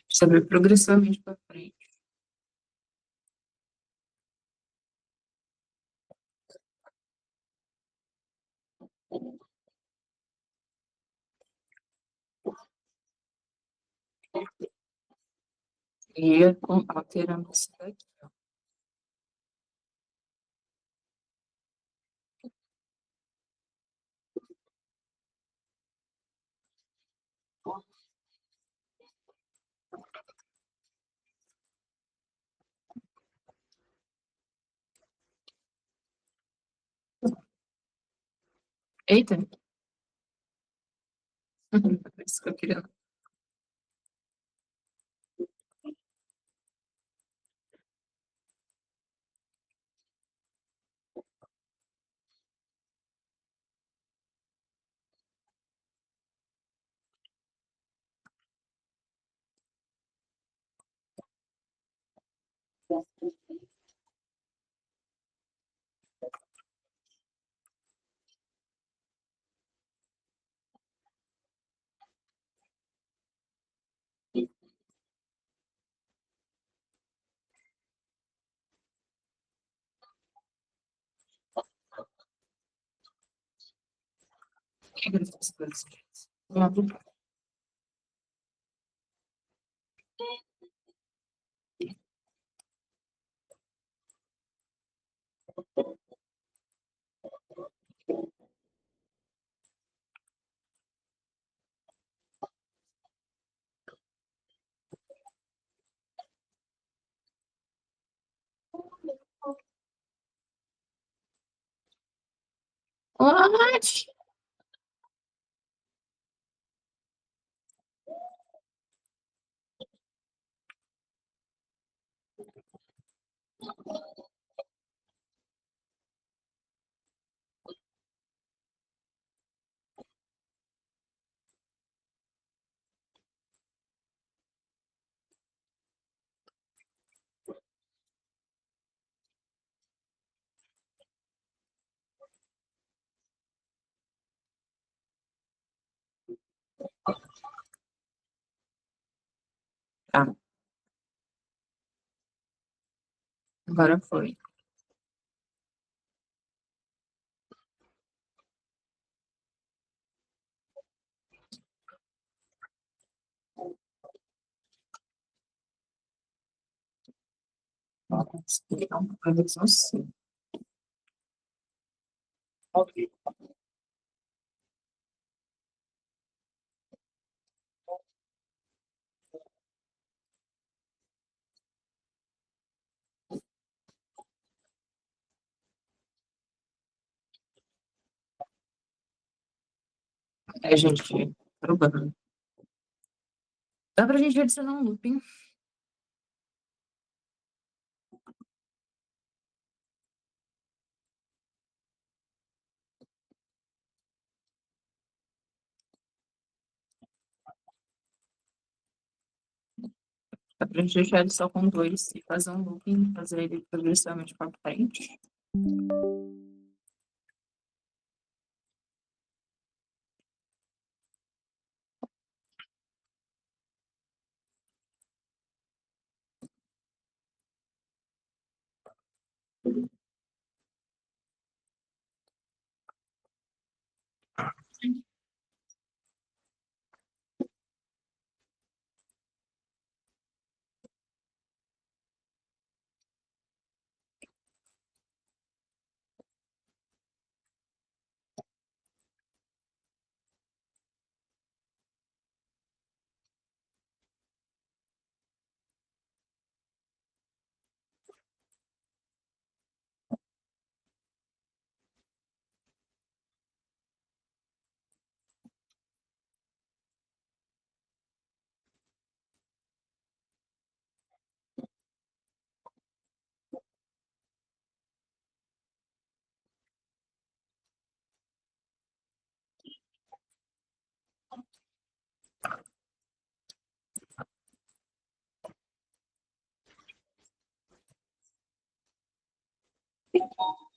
Precisa ver progressivamente para frente. E alterando isso daqui. Eita! Isso que eu queria. Vamos lá. What? Tá, agora foi. Vamos explicar uma coisa assim. Ok. É, gente, problema. Dá pra gente adicionar um looping. Dá pra gente deixar ele só com dois e fazer um looping, fazer ele progressivamente para frente.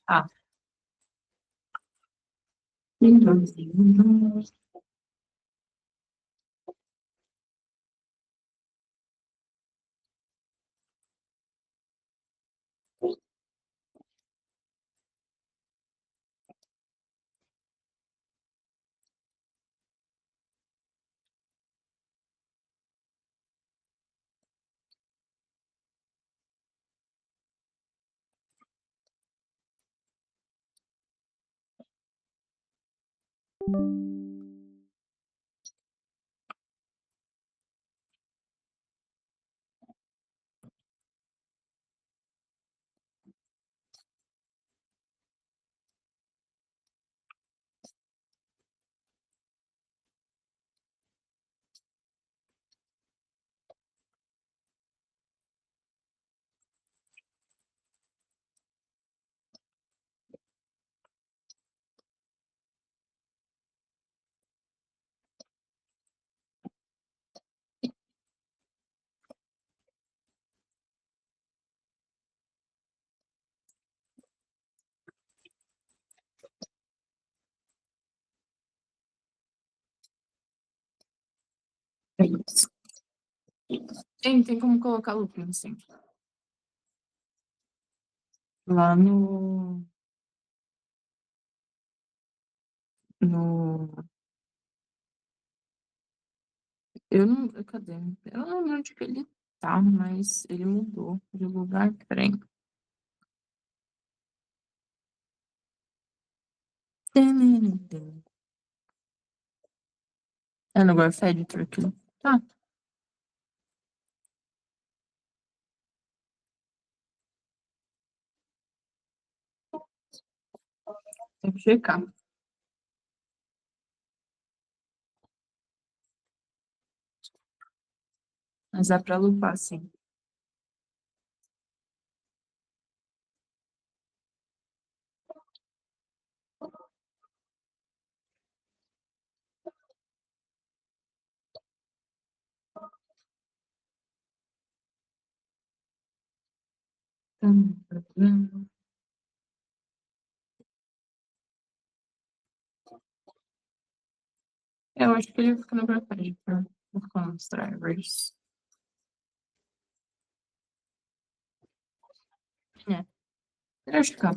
Ah. Tem como colocar looping, sim. Lá no Eu não. Cadê? Eu não lembro onde que ele tá, mas ele mudou de lugar. Peraí. É no Golf Editor aqui. Tá, tem que checar. Mas dá pra lupar, sim. Eu acho que ele fica no Golf Editor. Vou ficar nos drivers. É, eu acho que tá.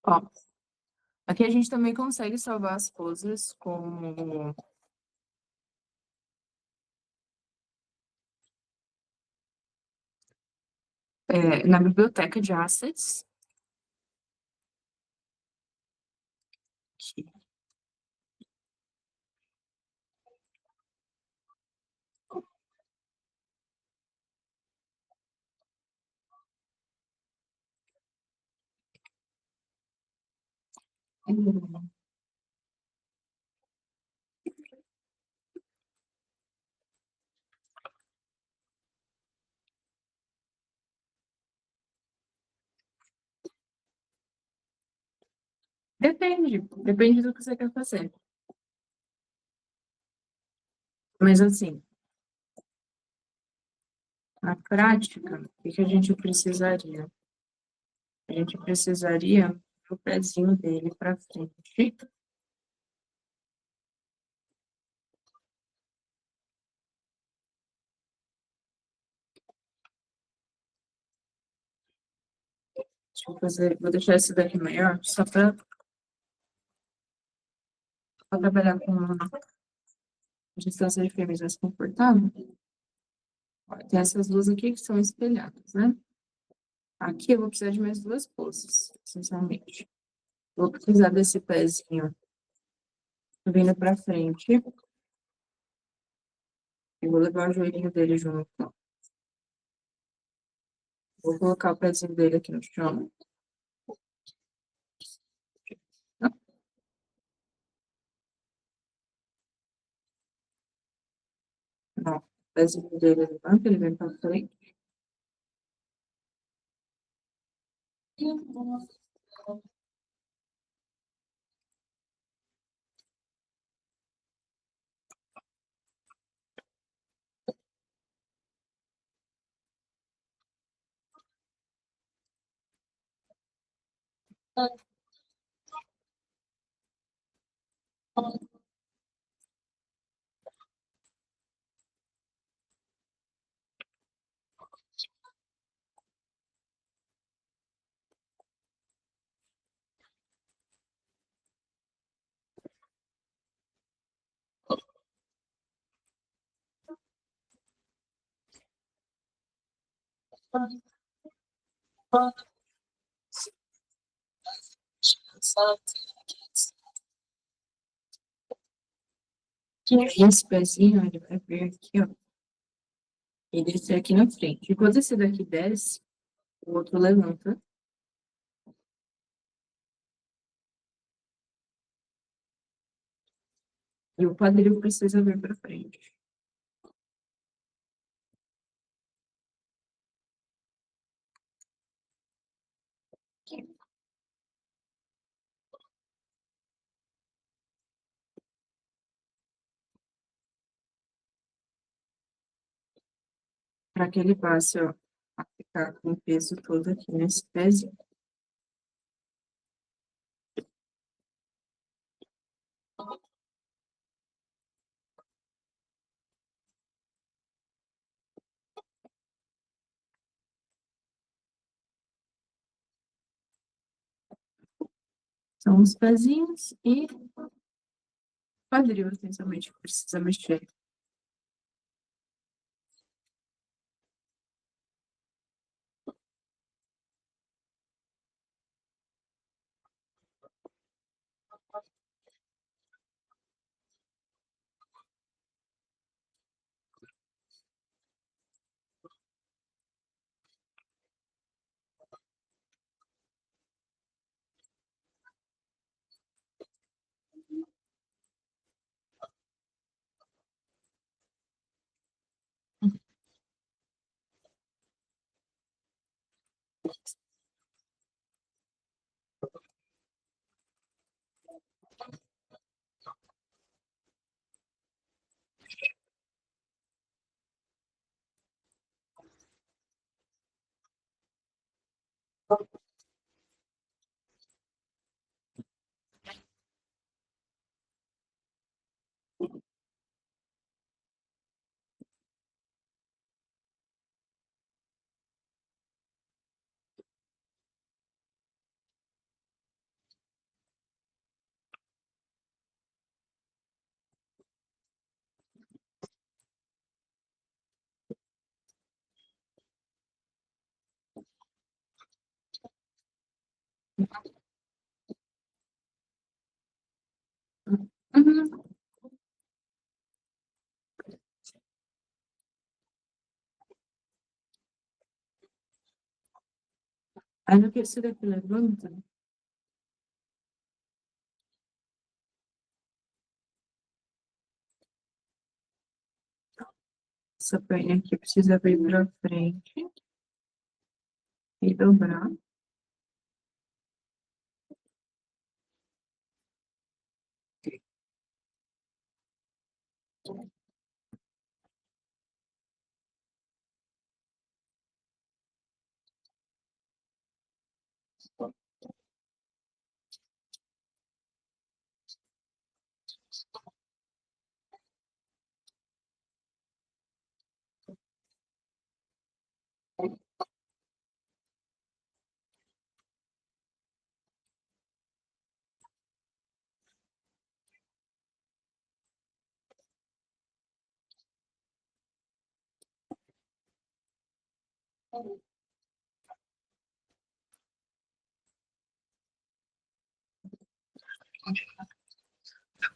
Ó, aqui a gente também consegue salvar as poses como na biblioteca de assets. Depende do que você quer fazer. Mas assim, na prática, o que que a gente precisaria? A gente precisaria do pezinho dele para frente. Deixa eu fazer, vou deixar esse daqui maior, só para trabalhar com uma distância de firmeza mais confortável. Ó, tem essas duas aqui que são espelhadas, né? Aqui eu vou precisar de mais duas poses, essencialmente. Vou precisar desse pezinho vindo para frente. Eu vou levar o joelhinho dele junto. Vou colocar o pezinho dele aqui no chão. Ó, o pezinho dele levanta, ele vem para frente. Esse pezinho, ele vai vir aqui, ó. E descer aqui na frente. E quando esse daqui desce, o outro levanta. E o quadril precisa vir para frente. Para que ele passe, ó, a ficar com o peso todo aqui nesse pezinho. São os pezinhos e quadril, essencialmente, que precisa mexer. Uhum. Aí no que esse daqui levanta, essa perna aqui precisa vir para frente e dobrar.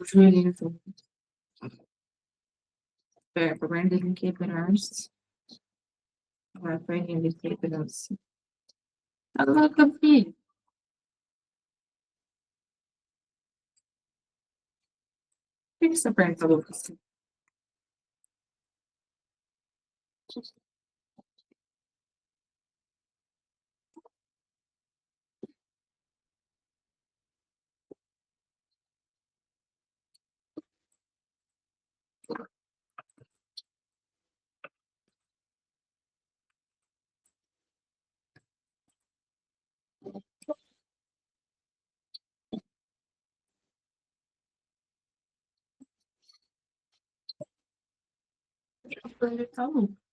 O joelhinho junto. É, a perna dele quebrar-se. Vai, a perna dele quebrar-se. Tá louca, filho? Por que essa perna tá louca assim? A perna tá louca.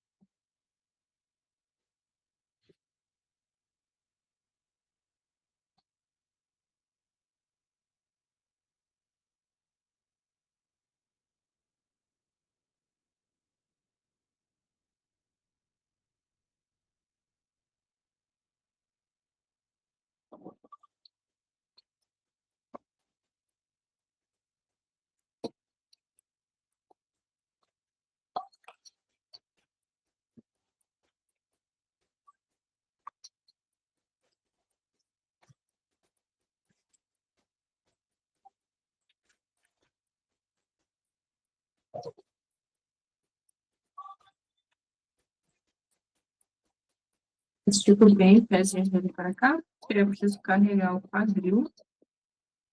Estico bem o pezinho dele para cá. Eu preciso carregar o quadril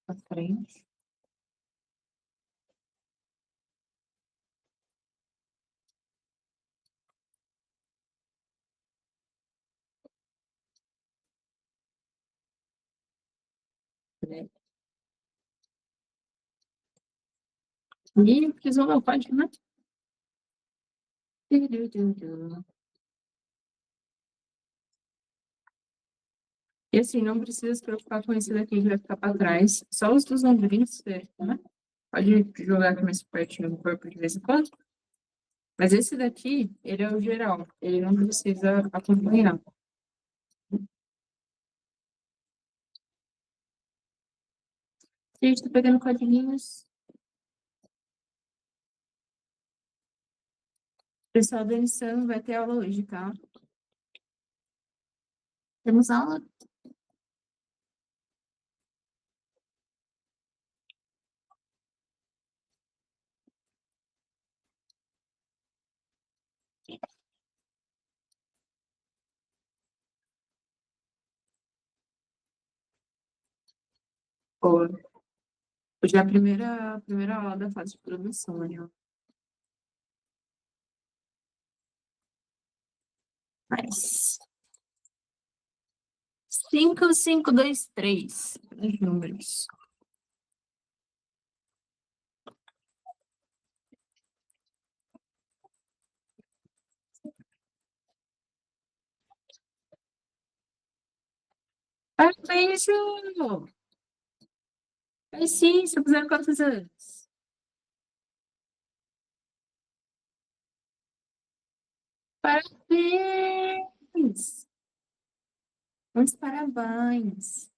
para frente. Né? E preciso não pode, né? E assim, não precisa se preocupar com esse daqui que vai ficar para trás. Só os dos ombrinhos, né? Pode jogar aqui mais pertinho no corpo de vez em quando. Mas esse daqui, ele é o geral. Ele não precisa acompanhar. Gente, tô pegando quadrinhos. Pessoal da Insano vai ter aula hoje, tá? Temos aula. Hoje é a primeira aula da fase de produção, né? Mas 5, 5, 2, 3. Os números. Parabéns, Ju! Aí sim, você fizeram quantos anos? Parabéns! Muitos parabéns!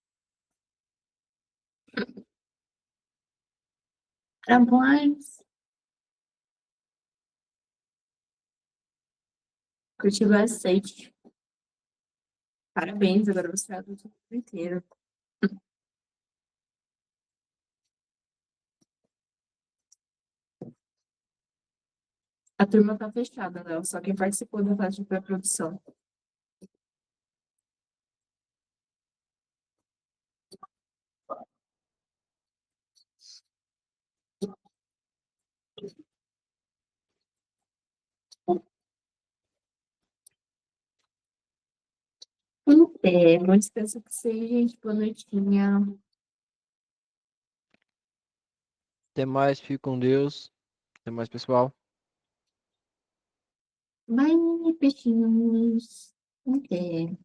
Parabéns! Curti bastante. Parabéns, agora você é adulto inteiro. A turma tá fechada, Léo, só quem participou da fase de pré-produção. Bom descanso pra vocês, gente. Boa noitinha. Até mais, fique com Deus. Até mais, pessoal. Bye, peixinhos. Ok.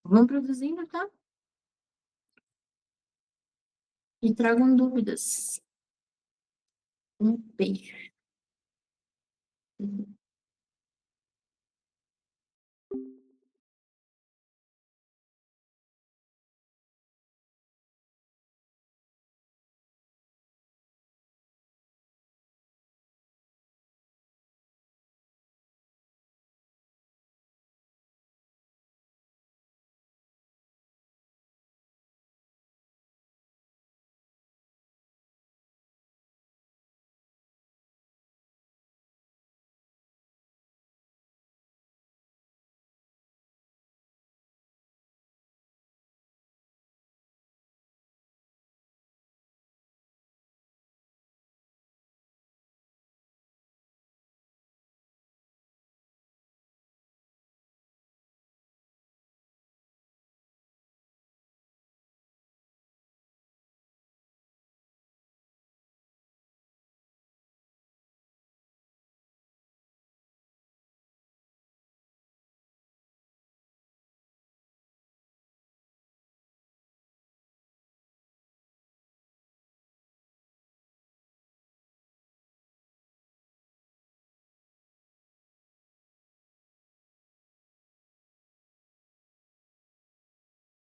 Vão produzindo, tá? E tragam dúvidas. Um beijo.